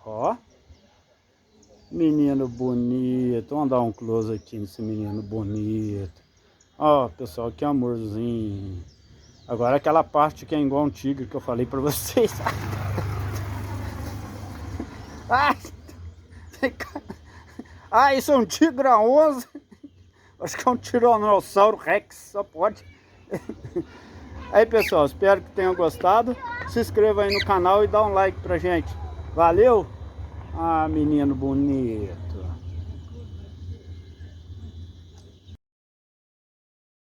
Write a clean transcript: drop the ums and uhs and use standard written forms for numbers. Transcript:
Ó. Menino bonito. Vamos dar um close aqui nesse menino bonito. Ó, pessoal, que amorzinho. Agora aquela parte que é igual um tigre que eu falei pra vocês. Ai! Ah, isso é um tigre 11. Acho que é um tiranossauro rex, só pode. Aí, pessoal, espero que tenham gostado. Se inscreva aí no canal e dá um like pra gente. Valeu? Ah, menino bonito.